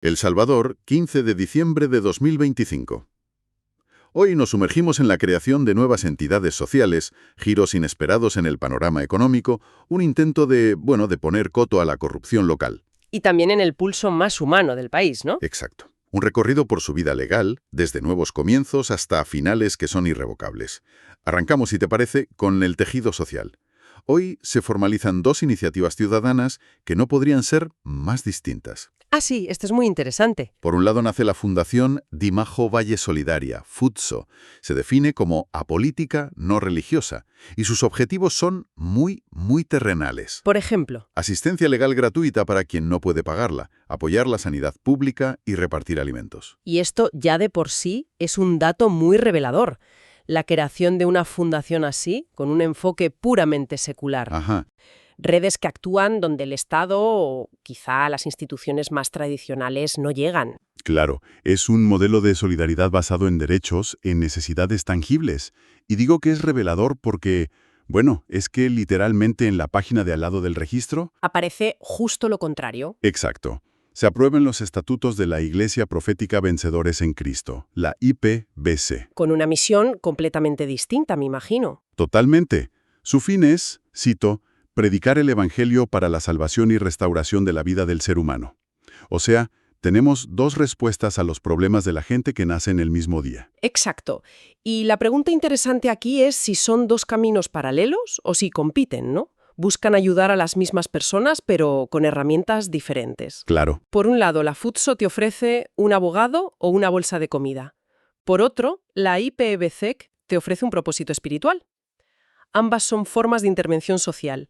El Salvador, 15 de diciembre de 2025. Hoy nos sumergimos en la creación de nuevas entidades sociales, giros inesperados en el panorama económico, un intento de poner coto a la corrupción local. Y también en el pulso más humano del país, ¿no? Exacto. Un recorrido por su vida legal, desde nuevos comienzos hasta finales que son irrevocables. Arrancamos, si te parece, con el tejido social. Hoy se formalizan dos iniciativas ciudadanas que no podrían ser más distintas. Ah, sí, esto es muy interesante. Por un lado nace la Fundación Dimajo Valle Solidaria, FUTSO. Se define como apolítica no religiosa y sus objetivos son muy terrenales. Por ejemplo, Asistencia legal gratuita para quien no puede pagarla, apoyar la sanidad pública y repartir alimentos. y esto ya de por sí es un dato muy revelador. La creación de una fundación así, con un enfoque puramente secular. Ajá, Redes que actúan donde el Estado o quizá las instituciones más tradicionales no llegan. Claro, es un modelo de solidaridad basado en derechos, en necesidades tangibles. Y digo que es revelador porque, es que literalmente en la página de al lado del registro... Aparece justo lo contrario. Exacto. Se aprueban los estatutos de la Iglesia Profética Vencedores en Cristo, la IPVC. Con una misión completamente distinta, me imagino. Totalmente. Su fin es, cito, predicar el Evangelio para la salvación y restauración de la vida del ser humano. O sea, tenemos dos respuestas a los problemas de la gente que nace en el mismo día. Exacto. Y la pregunta interesante aquí es si son dos caminos paralelos o si compiten, ¿no? Buscan ayudar a las mismas personas, pero con herramientas diferentes. Claro. Por un lado, la FUTSO te ofrece un abogado o una bolsa de comida. Por otro, la IPVC te ofrece un propósito espiritual. Ambas son formas de intervención social,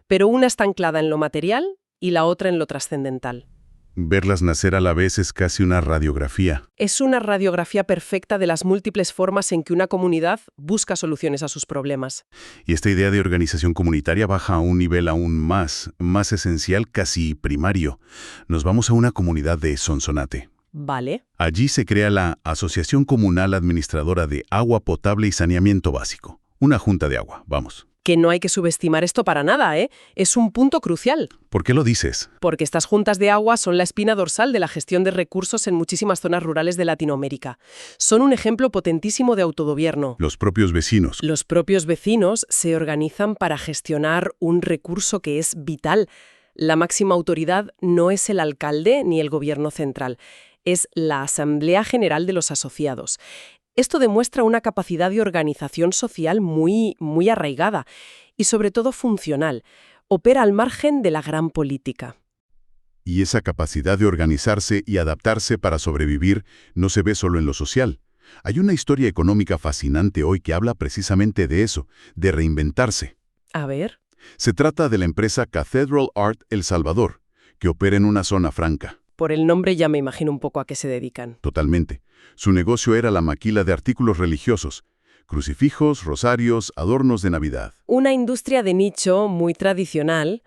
pero una está anclada en lo material y la otra en lo trascendental. Verlas nacer a la vez es casi una radiografía. Es una radiografía perfecta de las múltiples formas en que una comunidad busca soluciones a sus problemas. Y esta idea de organización comunitaria baja a un nivel aún más esencial, casi primario. Nos vamos a una comunidad de Sonsonate. Vale. Allí se crea la Asociación Comunal Administradora de Agua Potable y Saneamiento Básico. Una junta de agua, vamos. Que no hay que subestimar esto para nada, ¿eh? Es un punto crucial. ¿Por qué lo dices? Porque estas juntas de agua son la espina dorsal de la gestión de recursos en muchísimas zonas rurales de Latinoamérica. Son un ejemplo potentísimo de autogobierno. Los propios vecinos. Los propios vecinos se organizan para gestionar un recurso que es vital. La máxima autoridad no es el alcalde ni el gobierno central, es la Asamblea General de los Asociados. Esto demuestra una capacidad de organización social muy arraigada y sobre todo funcional. Opera al margen de la gran política. Y esa capacidad de organizarse y adaptarse para sobrevivir no se ve solo en lo social. Hay una historia económica fascinante hoy que habla precisamente de eso, de reinventarse. A ver. Se trata de la empresa Cathedral Art El Salvador, que opera en una zona franca. Por el nombre ya me imagino un poco a qué se dedican. Totalmente. Su negocio era la maquila de artículos religiosos, crucifijos, rosarios, adornos de Navidad. Una industria de nicho muy tradicional.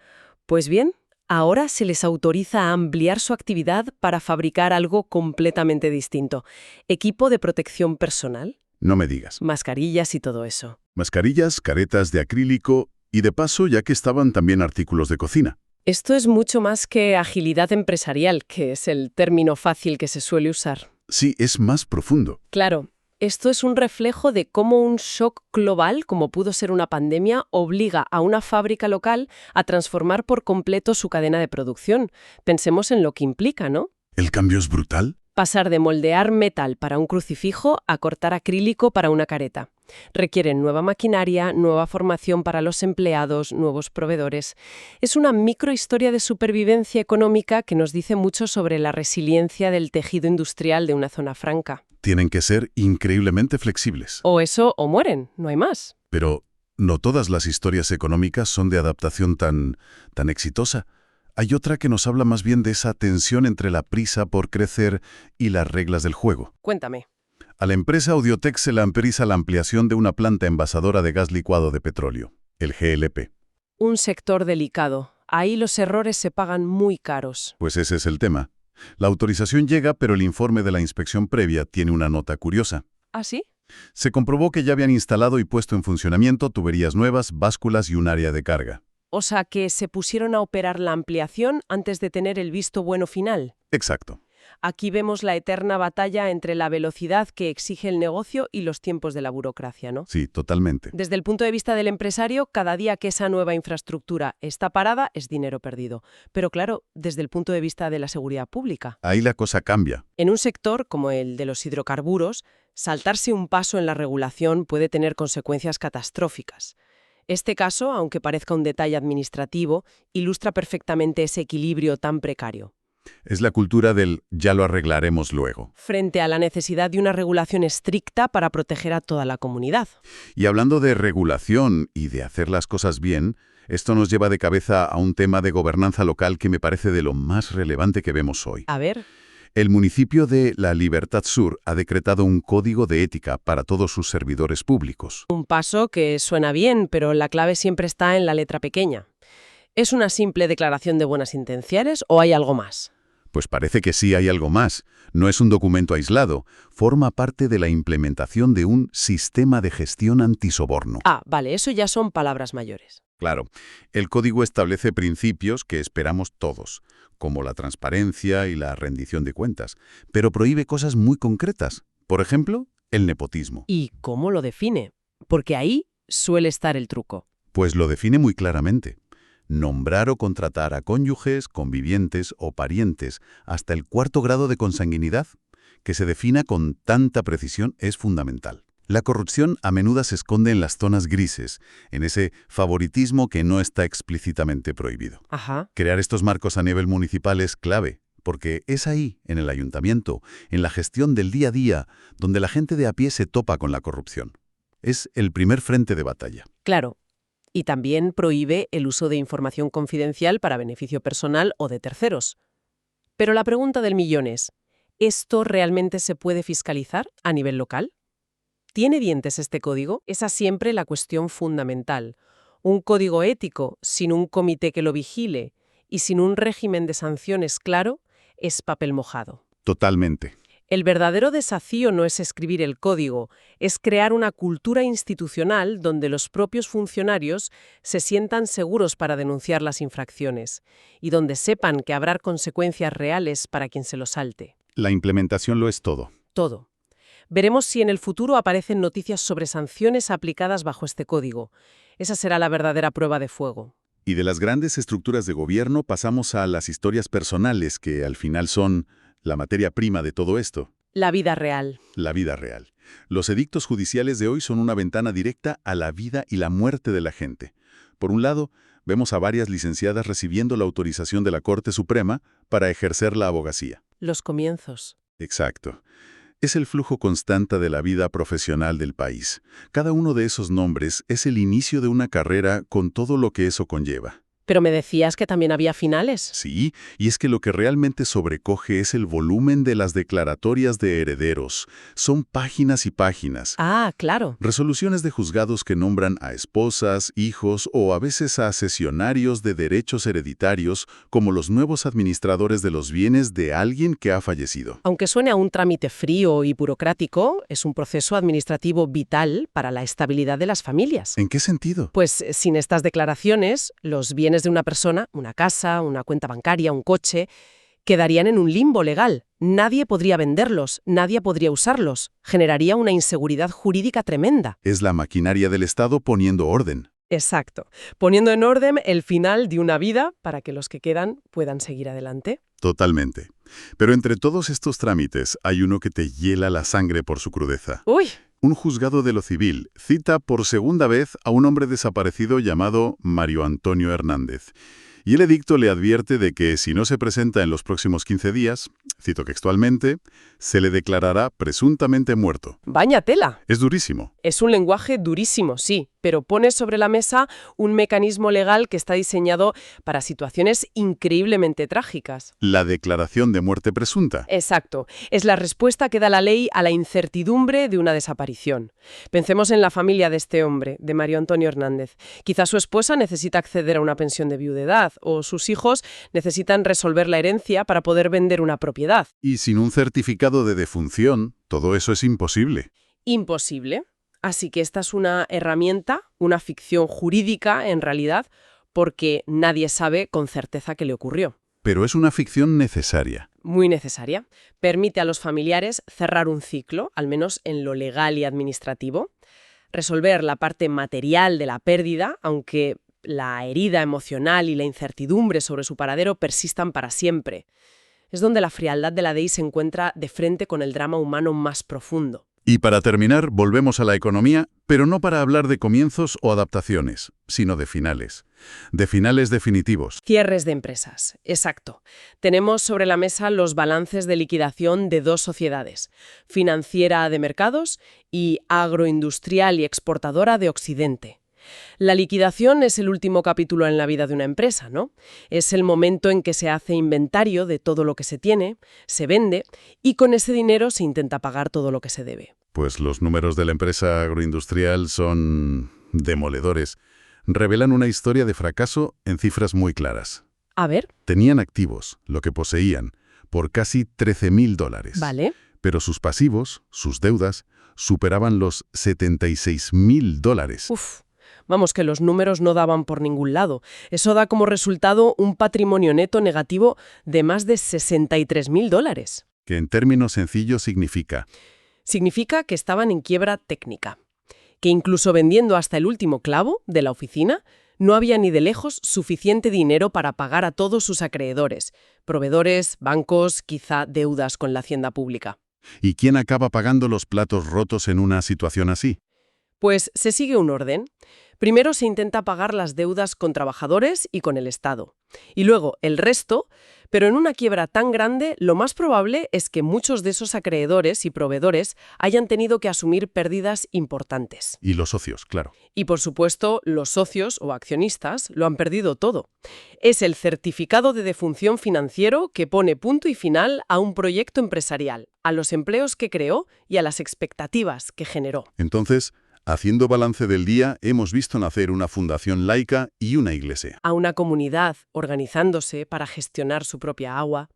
Pues bien, ahora se les autoriza a ampliar su actividad para fabricar algo completamente distinto. Equipo de protección personal, No me digas. mascarillas y todo eso. Mascarillas, caretas de acrílico y de paso ya que estaban también artículos de cocina. Esto es mucho más que agilidad empresarial, que es el término fácil que se suele usar. Sí, es más profundo. Claro, esto es un reflejo de cómo un shock global, como pudo ser una pandemia, obliga a una fábrica local a transformar por completo su cadena de producción. Pensemos en lo que implica, ¿no? ¿El cambio es brutal? Pasar de moldear metal para un crucifijo a cortar acrílico para una careta. Requieren nueva maquinaria, nueva formación para los empleados, nuevos proveedores. Es una microhistoria de supervivencia económica que nos dice mucho sobre la resiliencia del tejido industrial de una zona franca. Tienen que ser increíblemente flexibles. O eso o mueren, no hay más. Pero no todas las historias económicas son de adaptación tan exitosa. Hay otra que nos habla más bien de esa tensión entre la prisa por crecer y las reglas del juego. Cuéntame. A la empresa Audiotech se le autoriza la ampliación de una planta envasadora de gas licuado de petróleo, el GLP. Un sector delicado. Ahí los errores se pagan muy caros. Pues ese es el tema. La autorización llega, pero el informe de la inspección previa tiene una nota curiosa. ¿Ah, sí? Se comprobó que ya habían instalado y puesto en funcionamiento tuberías nuevas, básculas y un área de carga. O sea que se pusieron a operar la ampliación antes de tener el visto bueno final. Exacto. Aquí vemos la eterna batalla entre la velocidad que exige el negocio y los tiempos de la burocracia, ¿no? Sí, totalmente. Desde el punto de vista del empresario, cada día que esa nueva infraestructura está parada es dinero perdido. Pero claro, desde el punto de vista de la seguridad pública. Ahí la cosa cambia. En un sector como el de los hidrocarburos, saltarse un paso en la regulación puede tener consecuencias catastróficas. Este caso, aunque parezca un detalle administrativo, ilustra perfectamente ese equilibrio tan precario. Es la cultura del ya lo arreglaremos luego. Frente a la necesidad de una regulación estricta para proteger a toda la comunidad. Y hablando de regulación y de hacer las cosas bien, esto nos lleva de cabeza a un tema de gobernanza local que me parece de lo más relevante que vemos hoy. A ver, El municipio de La Libertad Sur ha decretado un código de ética para todos sus servidores públicos. un paso que suena bien, pero la clave siempre está en la letra pequeña. ¿Es una simple declaración de buenas intenciones o hay algo más? Pues parece que sí hay algo más. No es un documento aislado. Forma parte de la implementación de un sistema de gestión antisoborno. Ah, vale, eso ya son palabras mayores. Claro, el código establece principios que esperamos todos, como la transparencia y la rendición de cuentas, pero prohíbe cosas muy concretas. Por ejemplo, el nepotismo. ¿Y cómo lo define? Porque ahí suele estar el truco. Pues lo define muy claramente. Nombrar o contratar a cónyuges, convivientes o parientes hasta el 4º grado de consanguinidad, que se defina con tanta precisión, es fundamental. La corrupción a menudo se esconde en las zonas grises, en ese favoritismo que no está explícitamente prohibido. Ajá. Crear estos marcos a nivel municipal es clave, porque es ahí, en el ayuntamiento, en la gestión del día a día, donde la gente de a pie se topa con la corrupción. Es el primer frente de batalla. Claro. Y también prohíbe el uso de información confidencial para beneficio personal o de terceros. Pero la pregunta del millón es, ¿esto realmente se puede fiscalizar a nivel local? ¿Tiene dientes este código? Esa siempre la cuestión fundamental. Un código ético sin un comité que lo vigile y sin un régimen de sanciones claro es papel mojado. Totalmente. El verdadero desafío no es escribir el código, es crear una cultura institucional donde los propios funcionarios se sientan seguros para denunciar las infracciones y donde sepan que habrá consecuencias reales para quien se lo salte. La implementación lo es todo. Todo. Veremos si en el futuro aparecen noticias sobre sanciones aplicadas bajo este código. Esa será la verdadera prueba de fuego. Y de las grandes estructuras de gobierno pasamos a las historias personales que al final son la materia prima de todo esto. La vida real. La vida real. Los edictos judiciales de hoy son una ventana directa a la vida y la muerte de la gente. Por un lado, vemos a varias licenciadas recibiendo la autorización de la Corte Suprema para ejercer la abogacía. Los comienzos. Exacto. Es el flujo constante de la vida profesional del país. Cada uno de esos nombres es el inicio de una carrera con todo lo que eso conlleva. Pero me decías que también había finales. Sí, y es que lo que realmente sobrecoge es el volumen de las declaratorias de herederos. Son páginas y páginas. Ah, claro. Resoluciones de juzgados que nombran a esposas, hijos o a veces a cesionarios de derechos hereditarios como los nuevos administradores de los bienes de alguien que ha fallecido. Aunque suene a un trámite frío y burocrático, es un proceso administrativo vital para la estabilidad de las familias. ¿En qué sentido? Pues sin estas declaraciones, los bienes de una persona, una casa, una cuenta bancaria, un coche, quedarían en un limbo legal. Nadie podría venderlos, nadie podría usarlos. Generaría una inseguridad jurídica tremenda. Es la maquinaria del Estado poniendo orden. Exacto. Poniendo en orden el final de una vida para que los que quedan puedan seguir adelante. Totalmente. Pero entre todos estos trámites hay uno que te hiela la sangre por su crudeza. ¡Uy! Un juzgado de lo civil cita por segunda vez a un hombre desaparecido llamado Mario Antonio Hernández. Y el edicto le advierte de que si no se presenta en los próximos 15 días, cito textualmente, se le declarará presuntamente muerto. ¡Vaya tela! Es durísimo. Es un lenguaje durísimo, sí, pero pone sobre la mesa un mecanismo legal que está diseñado para situaciones increíblemente trágicas. La declaración de muerte presunta. Exacto. Es la respuesta que da la ley a la incertidumbre de una desaparición. Pensemos en la familia de este hombre, de Mario Antonio Hernández. Quizá su esposa necesita acceder a una pensión de viudedad o sus hijos necesitan resolver la herencia para poder vender una propiedad. Y sin un certificado de defunción, todo eso es imposible. Imposible. Así que esta es una herramienta, una ficción jurídica en realidad, porque nadie sabe con certeza qué le ocurrió. Pero es una ficción necesaria. Muy necesaria. Permite a los familiares cerrar un ciclo, al menos en lo legal y administrativo, resolver la parte material de la pérdida, aunque la herida emocional y la incertidumbre sobre su paradero persistan para siempre. Es donde la frialdad de la ley se encuentra de frente con el drama humano más profundo. Y para terminar, volvemos a la economía, pero no para hablar de comienzos o adaptaciones, sino de finales definitivos. Cierres de empresas, exacto. Tenemos sobre la mesa los balances de liquidación de dos sociedades, Financiera de Mercados y Agroindustrial y Exportadora de Occidente. La liquidación es el último capítulo en la vida de una empresa, ¿no? Es el momento en que se hace inventario de todo lo que se tiene, se vende y con ese dinero se intenta pagar todo lo que se debe. Pues los números de la empresa agroindustrial son demoledores. Revelan una historia de fracaso en cifras muy claras. A ver. Tenían activos, lo que poseían, por casi $13.000. Vale. Pero sus pasivos, sus deudas, superaban los $76.000. Uf. Vamos, que los números no daban por ningún lado. Eso da como resultado un patrimonio neto negativo de más de $63.000. Que en términos sencillos significa que estaban en quiebra técnica. Que incluso vendiendo hasta el último clavo de la oficina, no había ni de lejos suficiente dinero para pagar a todos sus acreedores, proveedores, bancos, quizá deudas con la hacienda pública. ¿Y quién acaba pagando los platos rotos en una situación así? Pues se sigue un orden. Primero se intenta pagar las deudas con trabajadores y con el Estado. Y luego el resto, pero en una quiebra tan grande, lo más probable es que muchos de esos acreedores y proveedores hayan tenido que asumir pérdidas importantes. Y los socios, claro. Y por supuesto, los socios o accionistas lo han perdido todo. Es el certificado de defunción financiero que pone punto y final a un proyecto empresarial, a los empleos que creó y a las expectativas que generó. Entonces, haciendo balance del día, hemos visto nacer una fundación laica y una iglesia. A una comunidad organizándose para gestionar su propia agua.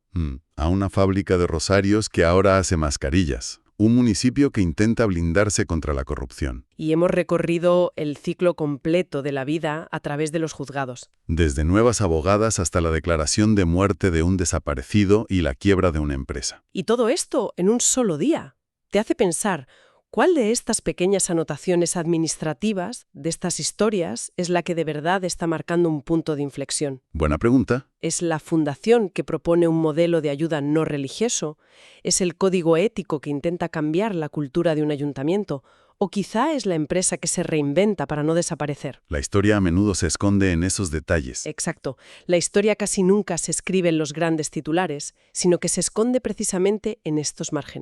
A una fábrica de rosarios que ahora hace mascarillas. Un municipio que intenta blindarse contra la corrupción. Y hemos recorrido el ciclo completo de la vida a través de los juzgados. Desde nuevas abogadas hasta la declaración de muerte de un desaparecido y la quiebra de una empresa. Y todo esto en un solo día. Te hace pensar, ¿cuál de estas pequeñas anotaciones administrativas, de estas historias, es la que de verdad está marcando un punto de inflexión? Buena pregunta. ¿Es la fundación que propone un modelo de ayuda no religioso? ¿Es el código ético que intenta cambiar la cultura de un ayuntamiento? ¿O quizá es la empresa que se reinventa para no desaparecer? La historia a menudo se esconde en esos detalles. Exacto. La historia casi nunca se escribe en los grandes titulares, sino que se esconde precisamente en estos márgenes.